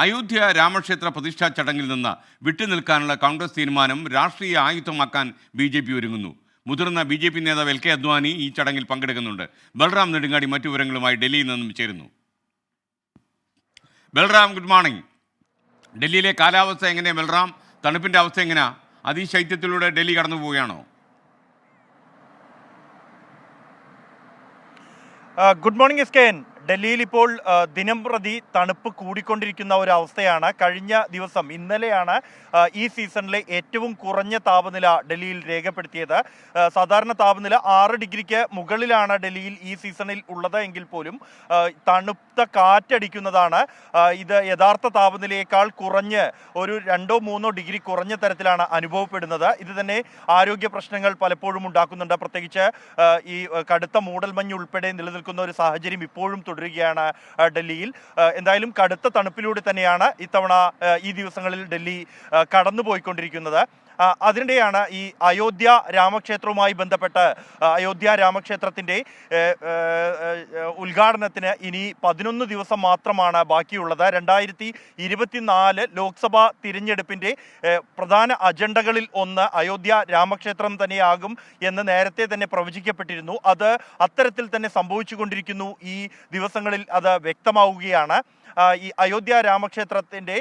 അയോധ്യ രാമക്ഷേത്ര പ്രതിഷ്ഠാ ചടങ്ങിൽ നിന്ന് വിട്ടുനിൽക്കാനുള്ള കോൺഗ്രസ് തീരുമാനം രാഷ്ട്രീയ ആയുധമാക്കാൻ BJP ഒരുങ്ങുന്നു. മുതിർന്ന BJP നേതാവ് LK അദ്വാനി ഈ ചടങ്ങിൽ പങ്കെടുക്കുന്നുണ്ട്. ബൽറാം നെടുങ്ങാടി മറ്റു വിവരങ്ങളുമായി ഡൽഹിയിൽ നിന്നും ചേരുന്നു. Balram, good morning. ഡൽഹിയിലെ കാലാവസ്ഥ എങ്ങനെയാണ് ബൽറാം? തണുപ്പിൻ്റെ അവസ്ഥ എങ്ങനെയാണ്? അതിശൈത്യത്തിലൂടെ ഡൽഹി കടന്നു പോവുകയാണോ? Good morning SKN. ഡൽഹിയിൽ ഇപ്പോൾ ദിനം പ്രതി തണുപ്പ് കൂടിക്കൊണ്ടിരിക്കുന്ന ഒരു അവസ്ഥയാണ്. കഴിഞ്ഞ ദിവസം ഇന്നലെയാണ് ഈ സീസണിലെ ഏറ്റവും കുറഞ്ഞ താപനില ഡൽഹിയിൽ രേഖപ്പെടുത്തിയത്. സാധാരണ താപനില 6 ഡിഗ്രിക്ക് മുകളിലാണ് ഡൽഹിയിൽ ഈ സീസണിൽ ഉള്ളത് എങ്കിൽ പോലും തണുത്ത കാറ്റടിക്കുന്നതാണ് ഇത് യഥാർത്ഥ താപനിലയേക്കാൾ കുറഞ്ഞ് ഒരു 2-3 ഡിഗ്രി കുറഞ്ഞ തരത്തിലാണ് അനുഭവപ്പെടുന്നത്. ഇത് തന്നെ ആരോഗ്യ പ്രശ്നങ്ങൾ പലപ്പോഴും ഉണ്ടാക്കുന്നുണ്ട്. പ്രത്യേകിച്ച് ഈ കടുത്ത മൂടൽമഞ്ഞ് ഉൾപ്പെടെ നിലനിൽക്കുന്ന ഒരു സാഹചര്യം ഇപ്പോഴും തുടരുകയാണ് ഡൽഹിയിൽ. എന്തായാലും കടുത്ത തണുപ്പിലൂടെ തന്നെയാണ് ഇത്തവണ ഈ ദിവസങ്ങളിൽ ഡൽഹി കടന്നുപോയിക്കൊണ്ടിരിക്കുന്നത്. അതിനിടെയാണ് ഈ അയോധ്യ രാമക്ഷേത്രവുമായി ബന്ധപ്പെട്ട് അയോധ്യ രാമക്ഷേത്രത്തിൻ്റെ ഉദ്ഘാടനത്തിന് ഇനി 11 ദിവസം മാത്രമാണ് ബാക്കിയുള്ളത്. 2024 ലോക്സഭാ തിരഞ്ഞെടുപ്പിൻ്റെ പ്രധാന അജണ്ടകളിൽ ഒന്ന് അയോധ്യ രാമക്ഷേത്രം തന്നെയാകും എന്ന് നേരത്തെ തന്നെ പ്രവചിക്കപ്പെട്ടിരുന്നു. അത് അത്തരത്തിൽ തന്നെ സംഭവിച്ചുകൊണ്ടിരിക്കുന്നു. ഈ ദിവസങ്ങളിൽ അത് വ്യക്തമാവുകയാണ്. ഈ അയോധ്യ രാമക്ഷേത്രത്തിൻ്റെ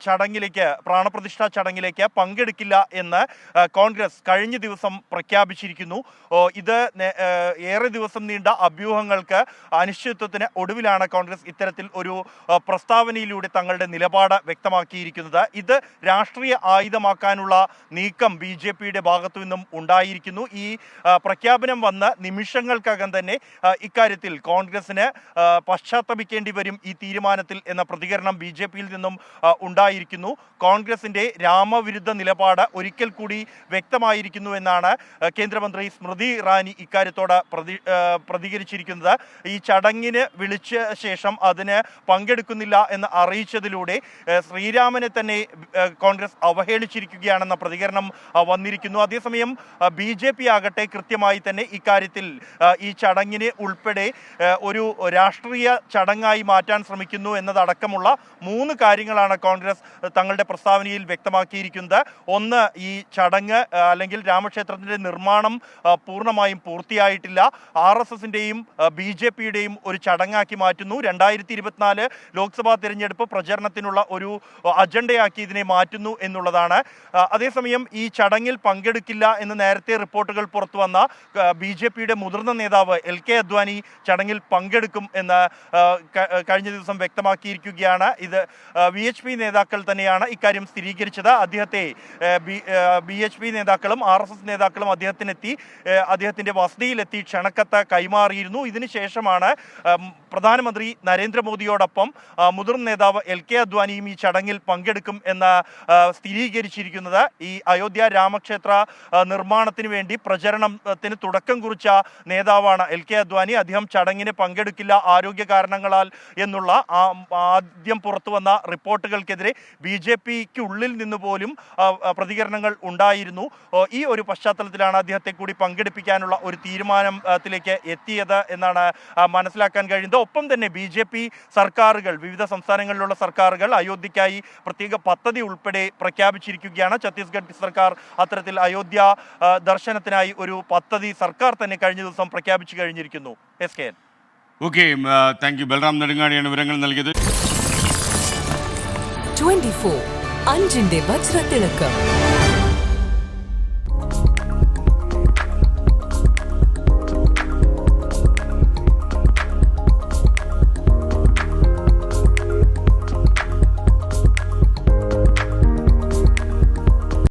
ചടങ്ങിലേക്ക്, പ്രാണപ്രതിഷ്ഠാ ചടങ്ങിലേക്ക് പങ്കെടുക്കില്ല എന്ന് കോൺഗ്രസ് കഴിഞ്ഞ ദിവസം പ്രഖ്യാപിച്ചിരിക്കുന്നു. ഇത് ഏറെ ദിവസം നീണ്ട അഭ്യൂഹങ്ങൾക്ക് അനിശ്ചിതത്വത്തിന് ഒടുവിലാണ് കോൺഗ്രസ് ഇത്തരത്തിൽ ഒരു പ്രസ്താവനയിലൂടെ തങ്ങളുടെ നിലപാട് വ്യക്തമാക്കിയിരിക്കുന്നത്. ഇത് രാഷ്ട്രീയ ആയുധമാക്കാനുള്ള നീക്കം BJPയുടെ ഭാഗത്തു നിന്നും ഉണ്ടായിരിക്കുന്നു. ഈ പ്രഖ്യാപനം വന്ന നിമിഷങ്ങൾക്കകം തന്നെ ഇക്കാര്യത്തിൽ കോൺഗ്രസിന് പശ്ചാത്തപിക്കേണ്ടി വരും ഈ തീരുമാനത്തിൽ എന്ന പ്രതികരണം BJPയിൽ നിന്നും ഉണ്ടായിരിക്കുന്നു. കോൺഗ്രസിന്റെ രാമവിരുദ്ധ നിലപാട് ഒരിക്കൽ കൂടി വ്യക്തമായിരിക്കുന്നു എന്നാണ് കേന്ദ്രമന്ത്രി സ്മൃതി ഇറാനി ഇക്കാര്യത്തോട് പ്രതികരിച്ചിരിക്കുന്നത്. ഈ ചടങ്ങിന് വിളിച്ച ശേഷം അതിന് പങ്കെടുക്കുന്നില്ല എന്ന് അറിയിച്ചതിലൂടെ ശ്രീരാമനെ തന്നെ കോൺഗ്രസ് അവഹേളിച്ചിരിക്കുകയാണെന്ന പ്രതികരണം വന്നിരിക്കുന്നു. അതേസമയം BJP ആകട്ടെ കൃത്യമായി തന്നെ ഇക്കാര്യത്തിൽ ഈ ചടങ്ങിനെ ഉൾപ്പെടെ ഒരു രാഷ്ട്രീയ ചടങ്ങായി മാറ്റാൻ ശ്രമിക്കുന്നു എന്നതടക്കമുള്ള 3 കാര്യങ്ങളാണ് കോൺഗ്രസ് തങ്ങളുടെ പ്രസ്താവനയിൽ വ്യക്തമാക്കിയിരിക്കുന്നത്. ഒന്ന്, ഈ ചടങ്ങ് അല്ലെങ്കിൽ രാമക്ഷേത്രത്തിൻ്റെ നിർമ്മാണം പൂർണ്ണമായും പൂർത്തിയായിട്ടില്ല. RSSൻ്റെയും BJPയുടെയും ഒരു ചടങ്ങാക്കി മാറ്റുന്നു. 2024 ലോക്സഭാ തിരഞ്ഞെടുപ്പ് പ്രചരണത്തിനുള്ള ഒരു അജണ്ടയാക്കി ഇതിനെ മാറ്റുന്നു എന്നുള്ളതാണ്. അതേസമയം ഈ ചടങ്ങിൽ പങ്കെടുക്കില്ല എന്ന് നേരത്തെ റിപ്പോർട്ടുകൾ പുറത്തു വന്ന BJPയുടെ മുതിർന്ന നേതാവ് LK അദ്വാനി ചടങ്ങിൽ പങ്കെടുക്കും എന്ന് കഴിഞ്ഞ ദിവസം വ്യക്തമാക്കിയിരിക്കുകയാണ്. ഇത് VHP നേതാക്കൾ തന്നെയാണ് ഇക്കാര്യം സ്ഥിരീകരിച്ചത്. അദ്ദേഹത്തെ BHP നേതാക്കളും RSS നേതാക്കളും അദ്ദേഹത്തിൻ്റെ വസതിയിലെത്തി ക്ഷണക്കത്ത് കൈമാറിയിരുന്നു. ഇതിനുശേഷമാണ് പ്രധാനമന്ത്രി നരേന്ദ്രമോദിയോടൊപ്പം മുതിർന്ന നേതാവ് LK അദ്വാനിയും ഈ ചടങ്ങിൽ പങ്കെടുക്കും എന്ന് സ്ഥിരീകരിച്ചിരിക്കുന്നത്. ഈ അയോധ്യ രാമക്ഷേത്ര നിർമ്മാണത്തിന് വേണ്ടി പ്രചരണത്തിന് തുടക്കം കുറിച്ച നേതാവാണ് LK അദ്വാനി. അദ്ദേഹം ചടങ്ങിന് പങ്കെടുക്കില്ല ആരോഗ്യ കാരണങ്ങളാൽ എന്നുള്ള ആദ്യം പുറത്തു വന്ന റിപ്പോർട്ടുകൾക്കെതിരെ BJPക്കുള്ളിൽ നിന്ന് പോലും പ്രതികരണങ്ങൾ ഉണ്ടായിരുന്നു. ഈ ഒരു പശ്ചാത്തലത്തിലാണ് അദ്ദേഹത്തെ കൂടി പങ്കെടുപ്പിക്കാനുള്ള ഒരു തീരുമാനത്തിലേക്ക് എത്തിയത് എന്നാണ് മനസ്സിലാക്കാൻ കഴിയുന്നത്. ഒപ്പം തന്നെ BJP സർക്കാരുകൾ, വിവിധ സംസ്ഥാനങ്ങളിലുള്ള സർക്കാരുകൾ അയോധ്യയ്ക്കായി പ്രത്യേക പദ്ധതി ഉൾപ്പെടെ പ്രഖ്യാപിച്ചിരിക്കുകയാണ്. ഛത്തീസ്ഗഡ് സർക്കാർ അത്തരത്തിൽ അയോധ്യ ദർശനത്തിനായി ഒരു പദ്ധതി സർക്കാർ തന്നെ കഴിഞ്ഞ ദിവസം പ്രഖ്യാപിച്ചു കഴിഞ്ഞിരിക്കുന്നു. SKN. Okay, thank you. Balram നെടുങ്ങാടിയാണ് വിവരങ്ങൾ നൽകിയത്. 24 അഞ്ചിന്റെ വജ്രത്തിളക്കം.